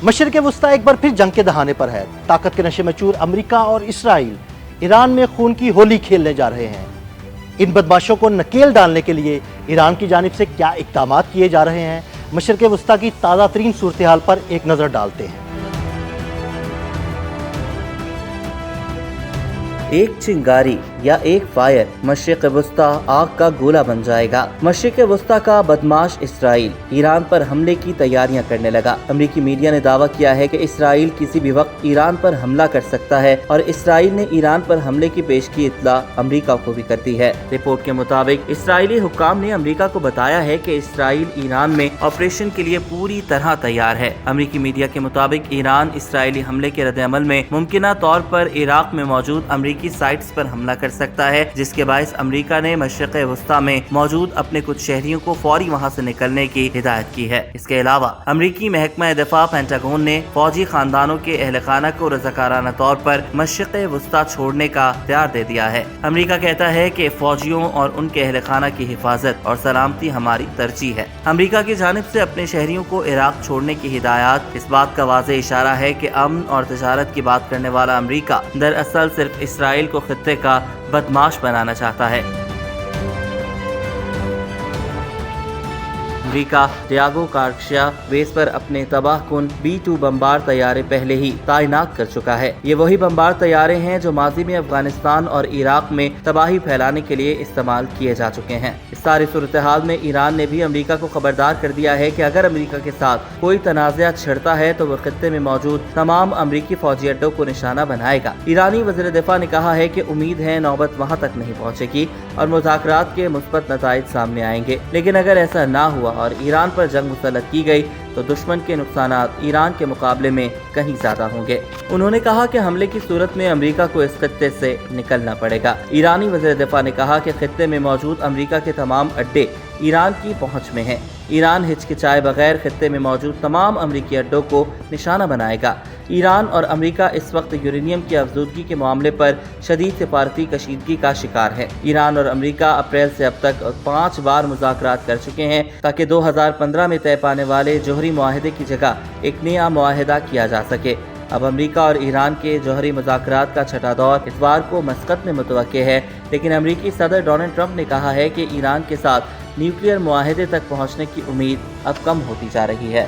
مشرق وسطی ایک بار پھر جنگ کے دہانے پر ہے۔ طاقت کے نشے میں چور امریکہ اور اسرائیل ایران میں خون کی ہولی کھیلنے جا رہے ہیں۔ ان بدماشوں کو نکیل ڈالنے کے لیے ایران کی جانب سے کیا اقدامات کیے جا رہے ہیں، مشرق وسطی کی تازہ ترین صورتحال پر ایک نظر ڈالتے ہیں۔ ایک چنگاری یا ایک فائر مشرق وسطی آگ کا گولہ بن جائے گا۔ مشرق وسطی کا بدماش اسرائیل ایران پر حملے کی تیاریاں کرنے لگا۔ امریکی میڈیا نے دعویٰ کیا ہے کہ اسرائیل کسی بھی وقت ایران پر حملہ کر سکتا ہے اور اسرائیل نے ایران پر حملے کی پیشگی اطلاع امریکہ کو بھی کر دی ہے۔ رپورٹ کے مطابق اسرائیلی حکام نے امریکہ کو بتایا ہے کہ اسرائیل ایران میں آپریشن کے لیے پوری طرح تیار ہے۔ امریکی میڈیا کے مطابق ایران اسرائیلی حملے کے رد عمل میں ممکنہ طور پر عراق میں موجود امریکی سائٹس پر حملہ کر سکتا ہے، جس کے باعث امریکہ نے مشرق وسطی میں موجود اپنے کچھ شہریوں کو فوری وہاں سے نکلنے کی ہدایت کی ہے۔ اس کے علاوہ امریکی محکمہ دفاع پینٹاگون نے فوجی خاندانوں کے اہل خانہ کو رضاکارانہ طور پر مشرق وسطی چھوڑنے کا اختیار دے دیا ہے۔ امریکہ کہتا ہے کہ فوجیوں اور ان کے اہل خانہ کی حفاظت اور سلامتی ہماری ترجیح ہے۔ امریکہ کی جانب سے اپنے شہریوں کو عراق چھوڑنے کی ہدایات اس بات کا واضح اشارہ ہے کہ امن اور تجارت کی بات کرنے والا امریکہ دراصل صرف اسرائیل کو خطے کا بدماش بنانا چاہتا ہے۔ امریکہ ڈیاگو گارشیا بیس پر اپنے تباہ کن B-2 بمبار طیارے پہلے ہی تعینات کر چکا ہے۔ یہ وہی بمبار طیارے ہیں جو ماضی میں افغانستان اور عراق میں تباہی پھیلانے کے لیے استعمال کیے جا چکے ہیں۔ اس ساری صورتحال میں ایران نے بھی امریکہ کو خبردار کر دیا ہے کہ اگر امریکہ کے ساتھ کوئی تنازعہ چھڑتا ہے تو وہ خطے میں موجود تمام امریکی فوجی اڈوں کو نشانہ بنائے گا۔ ایرانی وزیر دفاع نے کہا ہے کہ امید ہے نوبت وہاں تک نہیں پہنچے گی اور مذاکرات کے مثبت نتائج سامنے آئیں گے، لیکن اگر ایسا نہ ہوا اور ایران پر جنگ مسلط کی گئی تو دشمن کے نقصانات ایران کے مقابلے میں کہیں زیادہ ہوں گے۔ انہوں نے کہا کہ حملے کی صورت میں امریکہ کو اس خطے سے نکلنا پڑے گا۔ ایرانی وزیر دفاع نے کہا کہ خطے میں موجود امریکہ کے تمام اڈے ایران کی پہنچ میں ہیں۔ ایران ہچکچائے بغیر خطے میں موجود تمام امریکی اڈوں کو نشانہ بنائے گا۔ ایران اور امریکہ اس وقت یورینیم کی افزودگی کے معاملے پر شدید سفارتی کشیدگی کا شکار ہے۔ ایران اور امریکہ اپریل سے اب تک 5 بار مذاکرات کر چکے ہیں تاکہ 2015 میں طے پانے والے جوہری معاہدے کی جگہ ایک نیا معاہدہ کیا جا سکے۔ اب امریکہ اور ایران کے جوہری مذاکرات کا چھٹا دور اس بار کو مسقط میں متوقع ہے، لیکن امریکی صدر ڈونلڈ ٹرمپ نے کہا ہے کہ ایران کے ساتھ نیوکلیئر معاہدے تک پہنچنے کی امید اب کم ہوتی جا رہی ہے۔